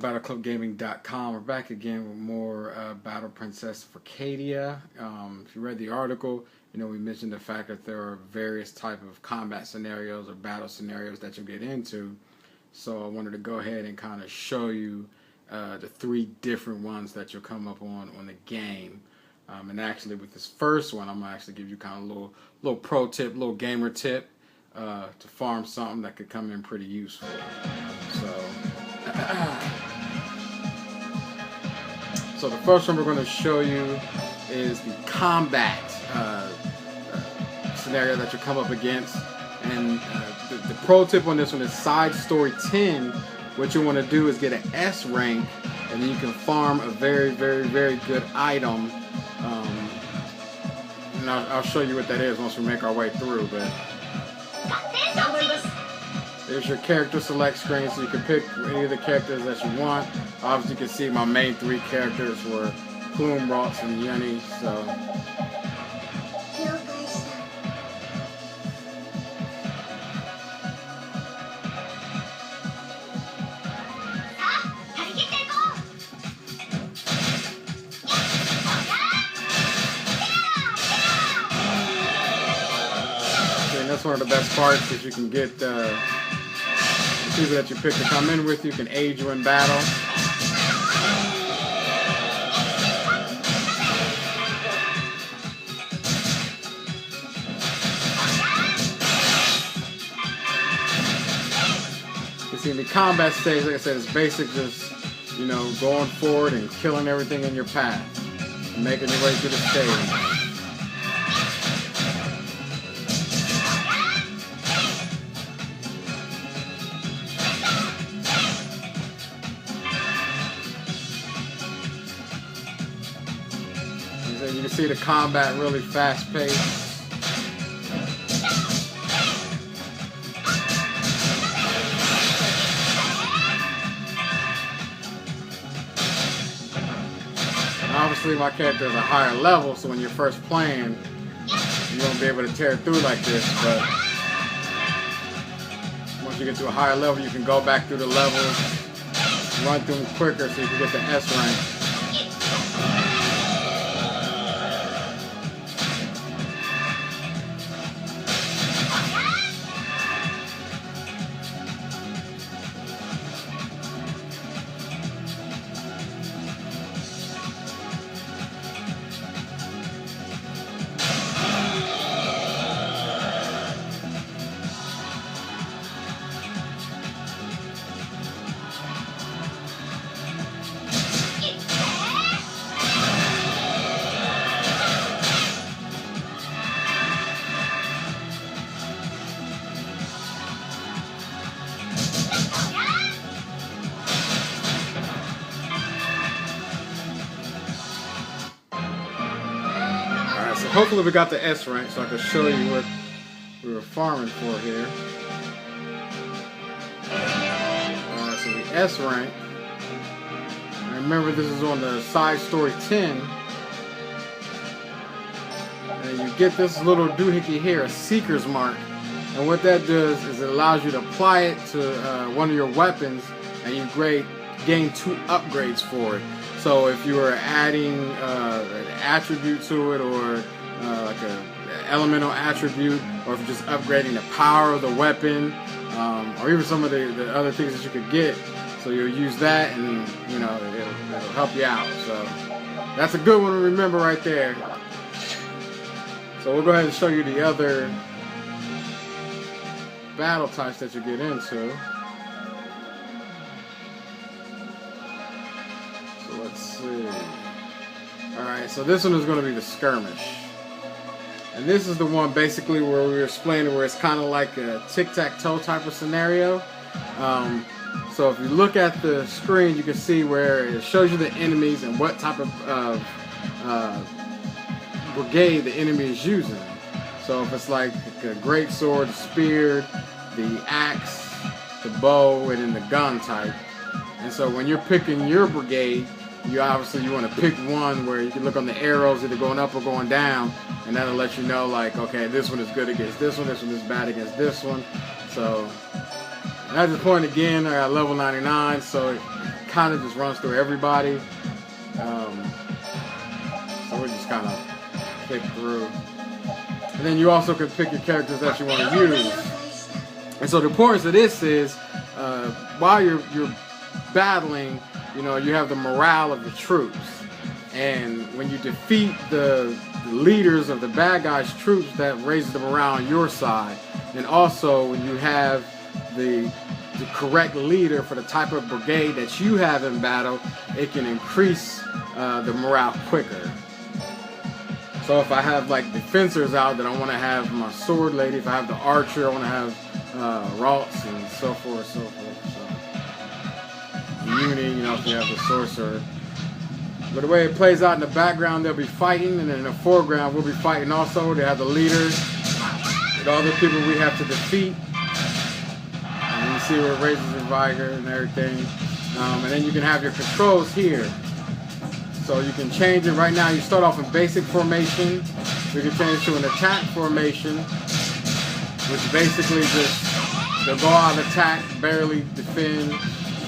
BattleClubGaming.com. We're back again with more Battle Princess of Arcadia. If you read the article, we mentioned the fact that there are various type of combat scenarios or battle scenarios that you'll get into. So I wanted to go ahead and kind of show you the 3 different ones that you'll come up on the game. And actually with this first one, I'm going to actually give you kind of a little pro tip, little gamer tip to farm something that could come in pretty useful. So the first one we're going to show you is the combat scenario that you come up against. And the pro tip on this one is side story 10. What you want to do is get an S rank, and then you can farm a very, very, very good item. And I'll show you what that is once we make our way through. But there's your character select screen, so you can pick any of the characters that you want. Obviously, you can see my main 3 characters were Plume, Ralts, and Yunny. So that's one of the best parts, is you can get the people that you pick to come in with you can aid you in battle. You see, in the combat stage, like I said, it's basic, just going forward and killing everything in your path, and making your way through the stage. You can see the combat really fast-paced. And obviously my character is a higher level, so when you're first playing, you won't be able to tear through like this, but once you get to a higher level, you can go back through the levels, run through them quicker so you can get the S rank. Hopefully we got the S rank so I can show you what we were farming for here. So the S rank, and remember this is on the side story 10, and you get this little doohickey here, a Seeker's Mark, and what that does is it allows you to apply it to one of your weapons, and you gain 2 upgrades for it. So if you were adding an attribute to it, or like an elemental attribute, or if you're just upgrading the power of the weapon, or even some of the other things that you could get, so you'll use that, and it'll help you out. So that's a good one to remember right there. So we'll go ahead and show you the other battle types that you get into. So let's see. Alright, so this one is going to be the skirmish. And this is the one basically where we were explaining, where it's kind of like a tic-tac-toe type of scenario. So if you look at the screen, you can see where it shows you the enemies and what type of brigade the enemy is using. So if it's like a great sword, the spear, the axe, the bow, and then the gun type. And so when you're picking your brigade, you want to pick one where you can look on the arrows, either going up or going down, and that'll let you know, like, okay, this one is good against this one is bad against this one. So And at this point again, I got level 99, so it kind of just runs through everybody. So we just kind of click through. And then you also can pick your characters that you want to use. And so the importance of this is, while you're battling, you know, you have the morale of the troops. And when you defeat the leaders of the bad guys' troops, that raises the morale on your side. And also, when you have the correct leader for the type of brigade that you have in battle, it can increase the morale quicker. So if I have like defensors out, then I want to have my sword lady. If I have the archer, I want to have Ralts and so forth, so forth. So Uni, you know, if you have the sorcerer. But the way it plays out in the background, they'll be fighting, and then in the foreground, we'll be fighting also. They have the leaders, and all the people we have to defeat. And you see where it raises your vigor and everything. And then you can have your controls here. So you can change it. Right now, you start off in basic formation. We can change to an attack formation, which basically just they'll go out, attack, barely defend.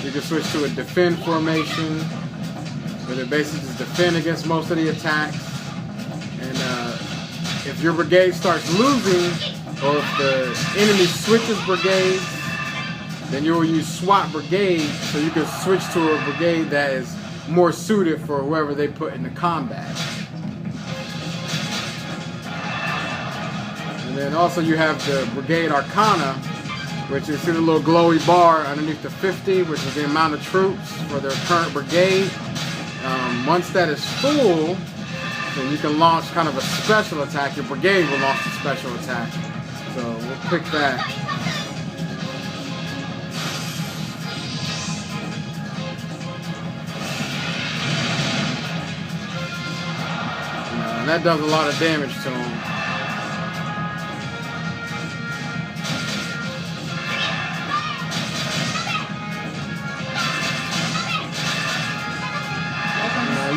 You can switch to a defend formation, where they basically just defend against most of the attacks. And if your brigade starts losing, or if the enemy switches brigades, then you will use swap brigade, so you can switch to a brigade that is more suited for whoever they put into combat. And then also you have the Brigade Arcana, which is see the little glowy bar underneath the 50, which is the amount of troops for their current brigade. Once that is full, then you can launch kind of a special attack. Your brigade will launch a special attack. So we'll pick that. And that does a lot of damage to him.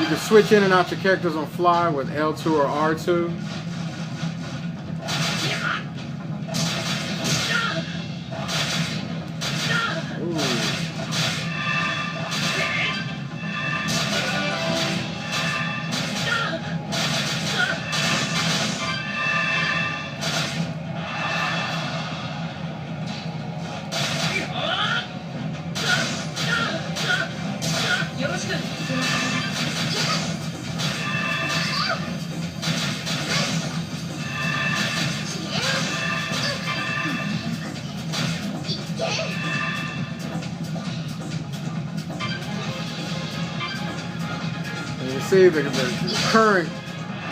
You can switch in and out your characters on fly with L2 or R2. See, the current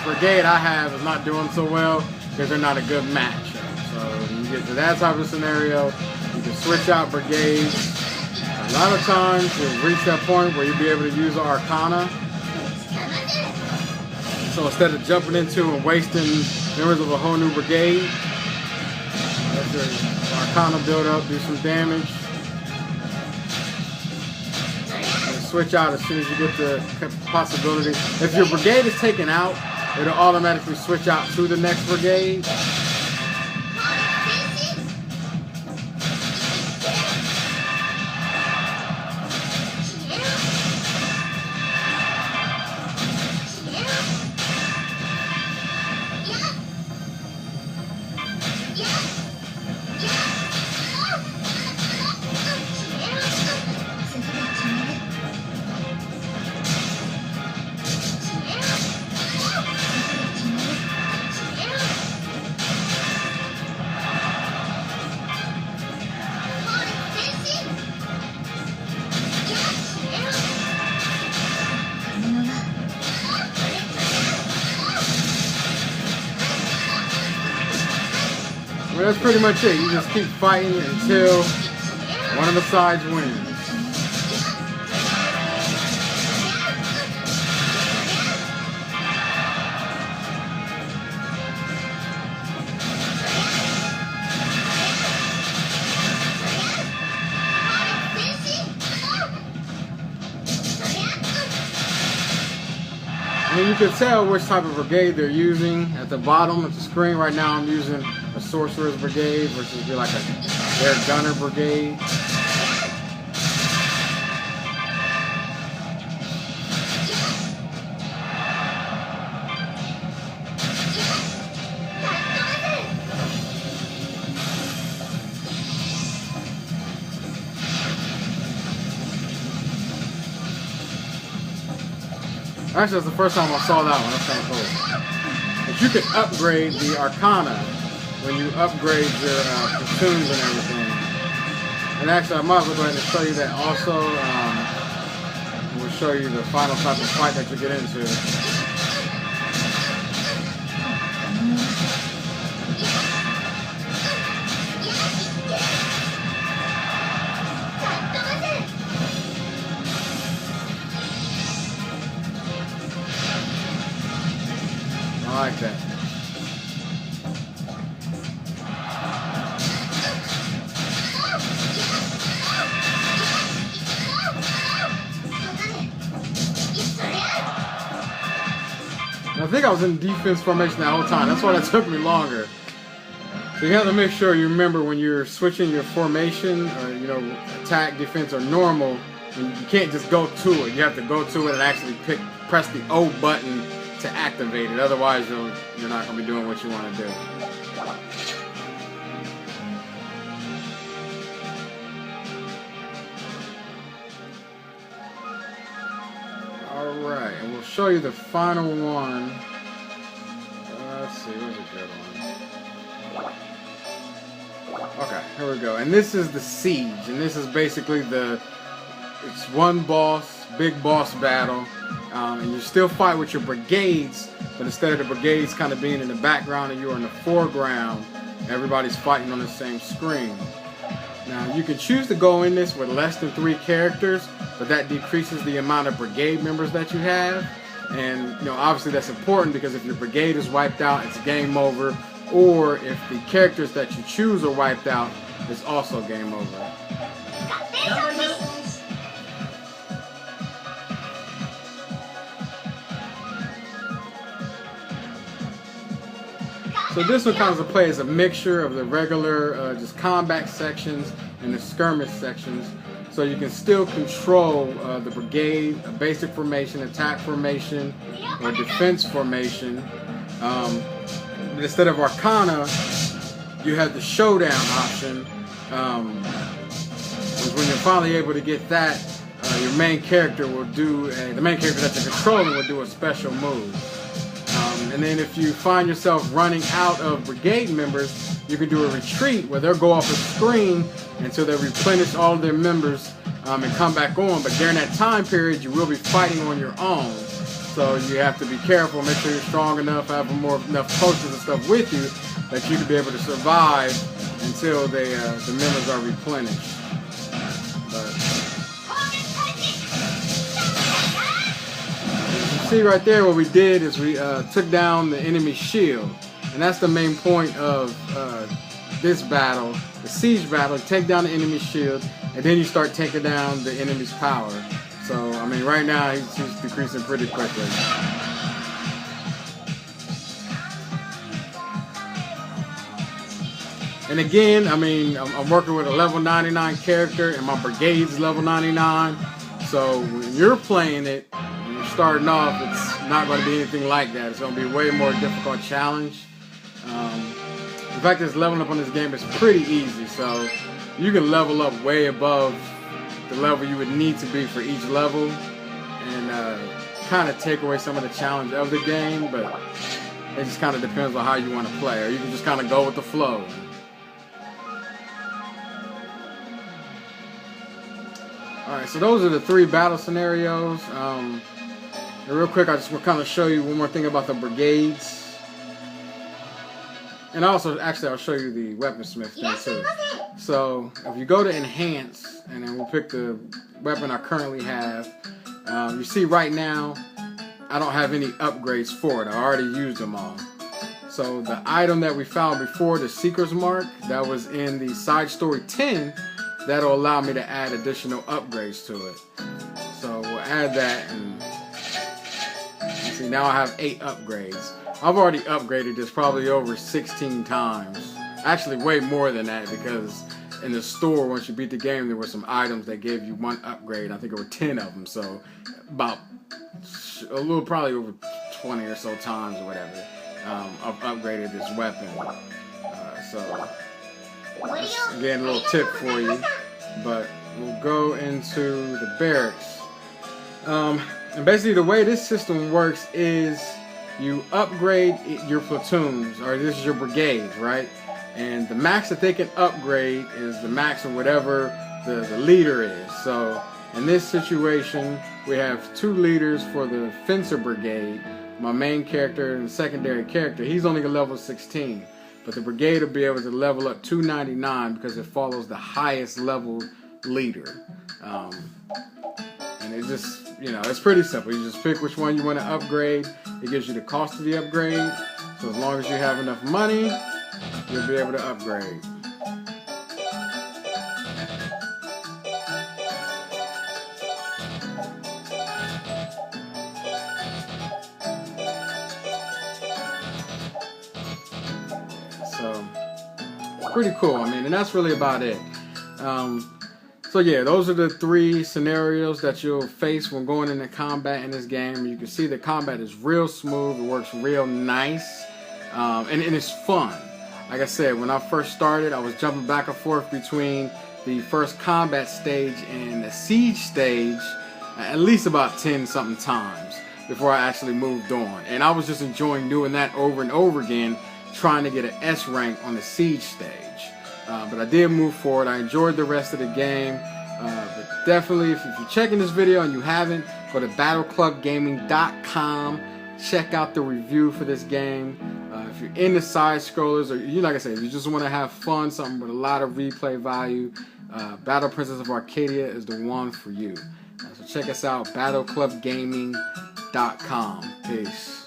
brigade I have is not doing so well because they're not a good match. So when you get to that type of scenario, you can switch out brigades. A lot of times you'll reach that point where you'll be able to use Arcana. So instead of jumping into and wasting members of a whole new brigade, let your Arcana build up, do some damage. Switch out as soon as you get the possibility. If your brigade is taken out, it'll automatically switch out to the next brigade. Well, that's pretty much it. You just keep fighting until one of the sides wins. I mean, you can tell which type of brigade they're using at the bottom of the screen. Right now I'm using a sorcerer's brigade versus be like their gunner brigade. Actually, that's the first time I saw that one. That's kind of cool. But you can upgrade the Arcana when you upgrade your platoons and everything. And actually, I might as well go ahead and show you that also. We'll show you the final type of fight that you get into. I like that. I think I was in defense formation that whole time. That's why that took me longer. So you have to make sure you remember when you're switching your formation, or attack, defense, or normal. You can't just go to it. You have to go to it and actually press the O button to activate it. Otherwise, you're not going to be doing what you want to do. Alright, and we'll show you the final one. Let's see, where's a good one? Okay, here we go. And this is the Siege. And this is basically it's one boss, big boss battle. And you still fight with your brigades, but instead of the brigades kind of being in the background and you're in the foreground, everybody's fighting on the same screen. Now, you can choose to go in this with less than 3 characters, but that decreases the amount of brigade members that you have. And, obviously that's important because if your brigade is wiped out, it's game over. Or if the characters that you choose are wiped out, it's also game over. So this one comes to play as a mixture of the regular just combat sections and the skirmish sections. So you can still control the brigade, a basic formation, attack formation, or defense formation. Instead of Arcana, you have the showdown option. When you're finally able to get that, your main character will do, the main character that you're controlling will do a special move. And then if you find yourself running out of brigade members, you can do a retreat where they'll go off the screen until they replenish all of their members and come back on. But during that time period, you will be fighting on your own. So you have to be careful, make sure you're strong enough, have enough potions and stuff with you that you can be able to survive until the members are replenished. See right there, what we did is we took down the enemy shield, and that's the main point of this battle, the siege battle. Take down the enemy shield, and then you start taking down the enemy's power. So I mean, right now he's decreasing pretty quickly. And again, I mean, I'm working with a level 99 character, and my brigade's level 99. So when you're playing it, starting off, it's not going to be anything like that. It's going to be a way more difficult challenge. In fact, this leveling up on this game is pretty easy, so you can level up way above the level you would need to be for each level and kind of take away some of the challenge of the game, but it just kind of depends on how you want to play, or you can just kind of go with the flow. Alright, so those are the 3 battle scenarios. And real quick, I just want to kind of show you one more thing about the brigades. And also, actually, I'll show you the weaponsmith thing too. So, if you go to enhance, and then we'll pick the weapon I currently have, you see right now, I don't have any upgrades for it. I already used them all. So, the item that we found before, the Seeker's Mark, that was in the side story 10, that'll allow me to add additional upgrades to it. So, we'll add that, and see, now I have 8 upgrades. I've already upgraded this probably over 16 times. Actually, way more than that, because in the store, once you beat the game, there were some items that gave you 1 upgrade. I think there were 10 of them, so about probably over 20 or so times or whatever, I've upgraded this weapon. So, that's, again, a little tip for you. But we'll go into the barracks. And basically the way this system works is you upgrade your platoons, or this is your brigades, right? And the max that they can upgrade is the max of whatever the leader is. So in this situation, we have 2 leaders for the Fencer Brigade. My main character and secondary character, he's only a level 16. But the brigade will be able to level up 299 because it follows the highest level leader. And it just, it's pretty simple. You just pick which one you want to upgrade. It gives you the cost of the upgrade. So as long as you have enough money, you'll be able to upgrade. So, pretty cool. I mean, and that's really about it. So yeah, those are the 3 scenarios that you'll face when going into combat in this game. You can see the combat is real smooth. It works real nice. And it's fun. Like I said, when I first started, I was jumping back and forth between the first combat stage and the siege stage at least about 10 something times before I actually moved on. And I was just enjoying doing that over and over again, trying to get an S rank on the siege stage. But I did move forward. I enjoyed the rest of the game. But definitely, if you're checking this video and you haven't, go to battleclubgaming.com. Check out the review for this game. If you're into side scrollers, or like I said, if you just want to have fun, something with a lot of replay value, Primcess of Arcadia is the one for you. So check us out, battleclubgaming.com. Peace.